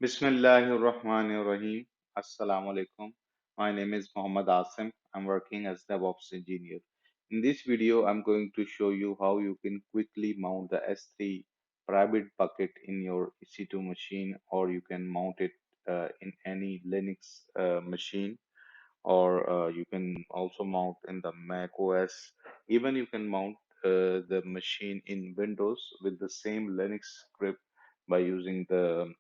Bismillahirrahmanirrahim. Assalamu alaikum. My name is Muhammad Asim. I'm working as DevOps engineer. In this video, I'm going to show you how you can quickly mount the S3 private bucket in your EC2 machine, or you can mount it in any Linux machine, or you can also mount in the Mac OS. Even you can mount the machine in Windows with the same Linux script by using the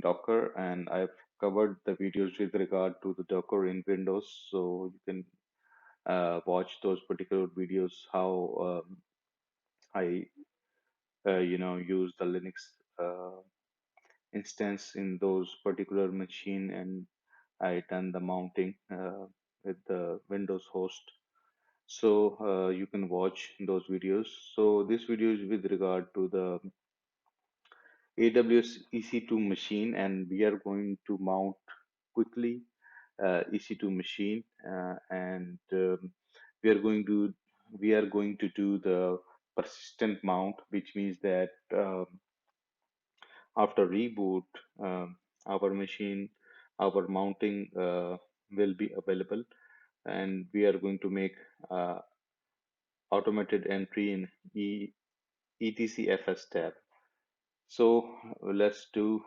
Docker, and I've covered the videos with regard to the Docker in Windows, so you can watch those particular videos how I use the Linux uh, instance in those particular machine, and I done the mounting with the Windows host. So you can watch those videos. So this video is with regard to the AWS EC2 machine, and we are going to mount quickly EC2 machine, and we are going to do the persistent mount, which means that after reboot, our machine, our mounting will be available, and we are going to make uh, automated entry in ETCFS tab. So let's do.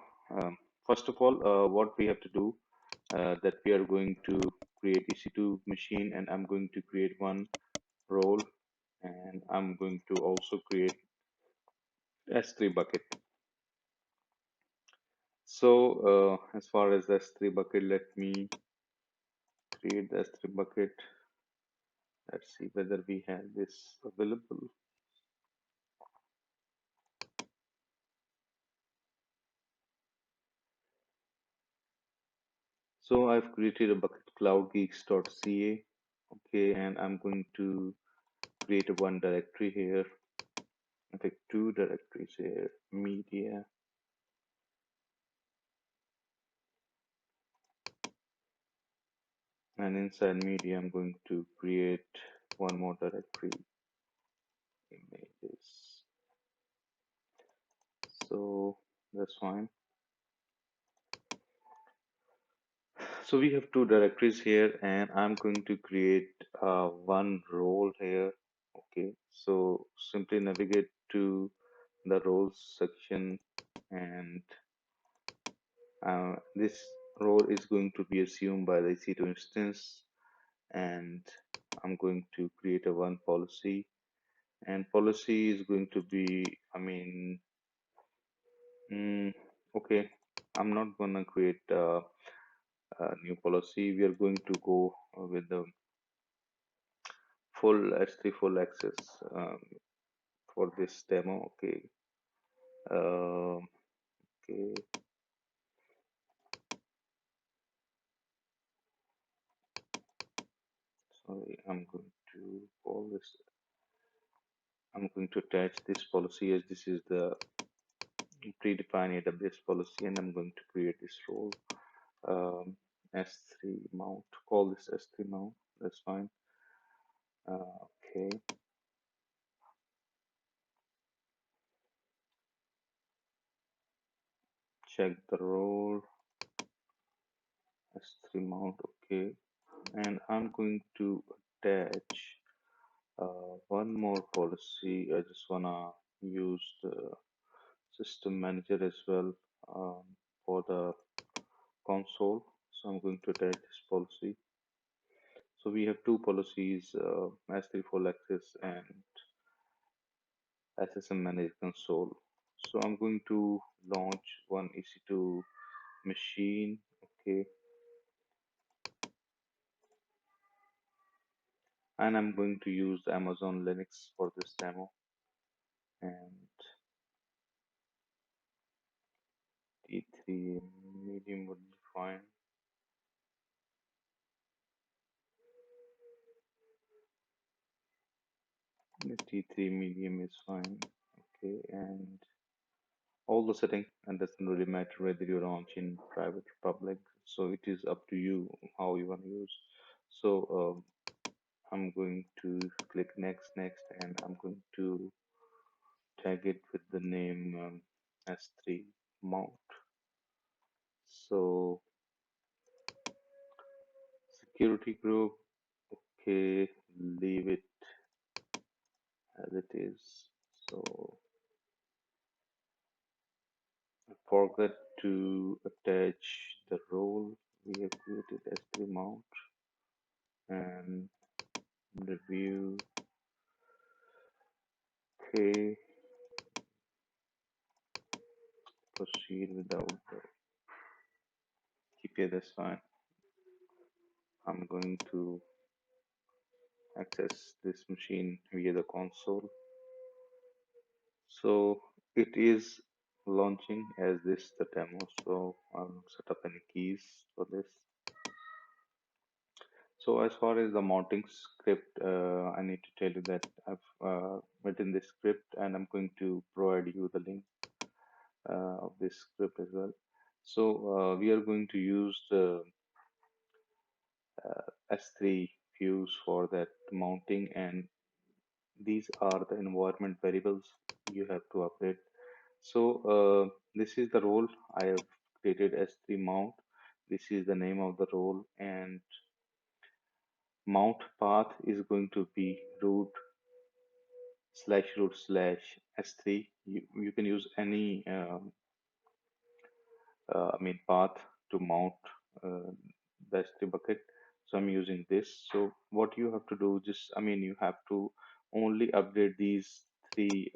First of all, what we have to do, that we are going to create EC2 machine, and I'm going to create one role, and I'm going to also create S3 bucket. So as far as the S3 bucket, let me create the S3 bucket. Let's see whether we have this available. So I've created a bucket cloudgeeks.ca. Okay, and I'm going to create a one directory here. In fact, two directories here, media, and inside media, I'm going to create one more directory, images. So that's fine. So we have two directories here, and I'm going to create one role here. Okay, so simply navigate to the roles section, and this role is going to be assumed by the EC2 instance, and I'm going to create a one policy, and policy is going to be, mm, okay, I'm not gonna create a new policy. We are going to go with the full S3 full access for this demo. Okay. Um okay. Sorry, I'm going to call this. I'm going to attach this policy as this is the predefined AWS policy, and I'm going to create this role. S3 mount. Call this S3 mount. That's fine. Okay. Check the role. S3 mount. Okay. And I'm going to attach one more policy. I just wanna use the system manager as well, for the console. So I'm going to attach this policy. So we have two policies, S3 full access and SSM manage console. So I'm going to launch one EC2 machine. Okay, and I'm going to use Amazon Linux for this demo, and T3 medium would be fine. The T3 medium is fine. Okay, and all the setting, and doesn't really matter whether you launch in private or public. So it is up to you how you want to use. So I'm going to click next, and I'm going to tag it with the name S3 mount. So security group, okay, leave it as it is. So I forgot to attach the role we have created S3 mount and review. Okay, proceed without the KPI, that's fine. I'm going to access this machine via the console. So it is launching as this the demo. So I'll set up any keys for this. So as far as the mounting script, I need to tell you that I've written this script and I'm going to provide you the link of this script as well. So we are going to use the S3 views for that mounting, and these are the environment variables you have to update. So this is the role I have created S3 mount. This is the name of the role, and mount path is going to be root slash S3. You can use any path to mount uh, the S3 bucket. So I'm using this. So what you have to do, you have to only update these three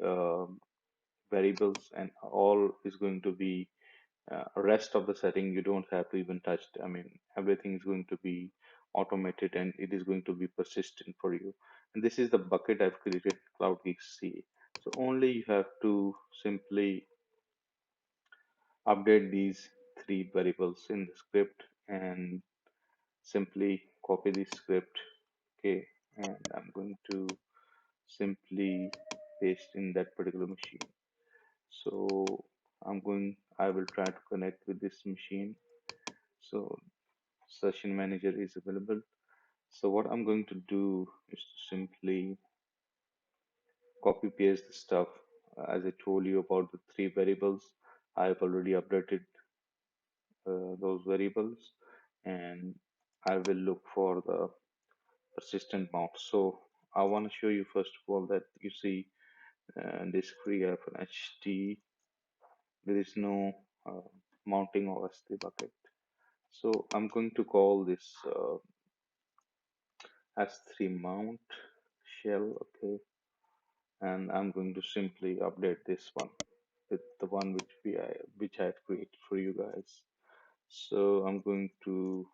variables, and all is going to be rest of the setting you don't have to even touch. Everything is going to be automated and it is going to be persistent for you. And this is the bucket I've created, Cloud Geeks C. So only you have to simply update these three variables in the script and simply copy this script. Okay, and I'm going to simply paste in that particular machine. So I will try to connect with this machine. So session manager is available. So what I'm going to do is to simply copy paste the stuff as I told you about the three variables. I've already updated those variables, and I will look for the persistent mount. So I want to show you first of all that you see this free F and HT. There is no uh, mounting of S3 bucket. So I'm going to call this S3 mount shell, okay, and I'm going to simply update this one with the one which I have created for you guys. So I'm going to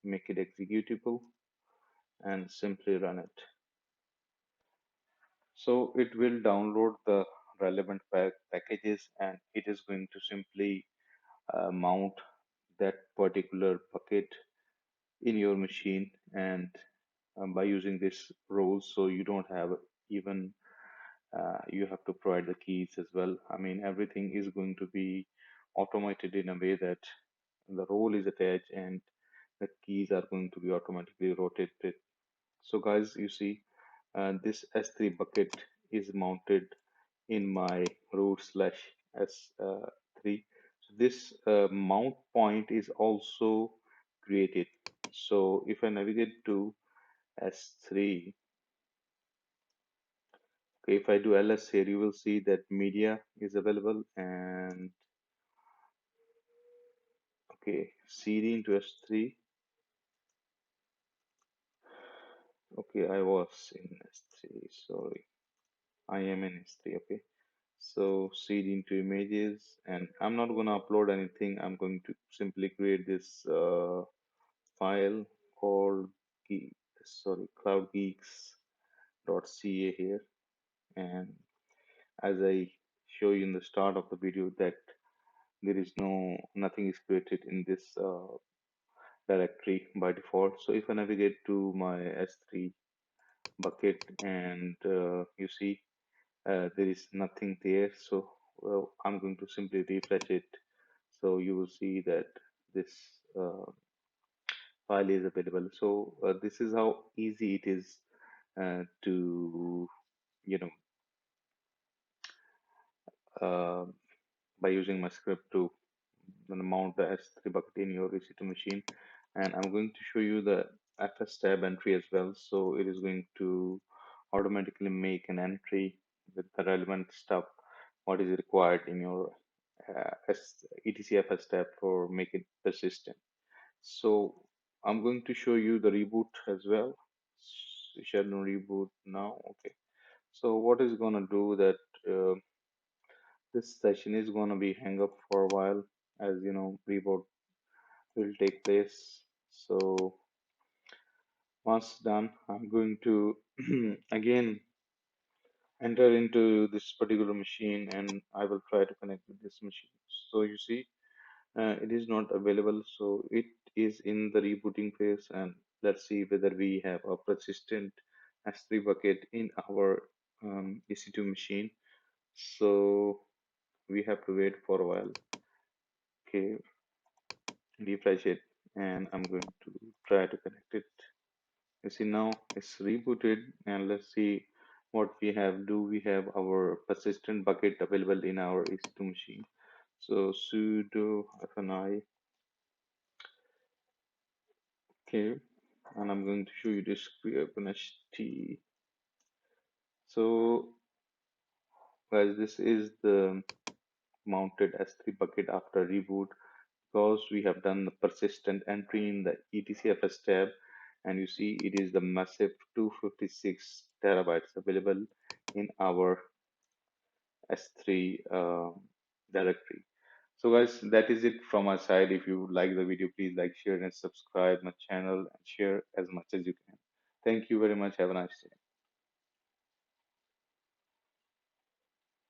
make it executable and simply run it. So it will download the relevant packages, and it is going to simply mount that particular bucket in your machine, and by using this rules, so you don't have even you have to provide the keys as well. Everything is going to be automated in a way that the role is attached and the keys are going to be automatically rotated. So guys, you see, this S3 bucket is mounted in my root slash S3. So this mount point is also created. So if I navigate to S3, okay, if I do ls here, you will see that media is available, and okay, cd into S3. Okay, I was in S3, sorry. I am in S3, okay. So cd into images, and I'm not going to upload anything. I'm going to simply create this file called cloudgeeks.ca here. And as I show you in the start of the video that there is nothing is created in this directory by default. So if I navigate to my S3 bucket, and you see there is nothing there. So well, I'm going to simply refresh it. So you will see that this file is available. So this is how easy it is to, you know, uh, by using my script to gonna mount the S3 bucket in your EC2 machine, and I'm going to show you the FS tab entry as well. So it is going to automatically make an entry with the relevant stuff, what is required in your ETCFS tab for make it persistent. So I'm going to show you the reboot as well. Shall no reboot now? Okay. So what is gonna do that this session is gonna be hang up for a while, as you know, reboot will take place. So once done, I'm going to again enter into this particular machine and I will try to connect with this machine. So you see, it is not available, so it is in the rebooting phase, and let's see whether we have a persistent S3 bucket in our EC2 machine. So we have to wait for a while. Okay, refresh it, and I'm going to try to connect it. You see now it's rebooted, and let's see what we have. Do we have our persistent bucket available in our EC2 machine? So sudo fni, okay, and I'm going to show you this Kubernetes. So guys, this is the mounted S3 bucket after reboot, because we have done the persistent entry in the etcfs tab, and you see it is the massive 256 terabytes available in our S3 directory. So guys, that is it from my side. If you like the video, please like, share, and subscribe my channel and share as much as you can. Thank you very much. Have a nice day.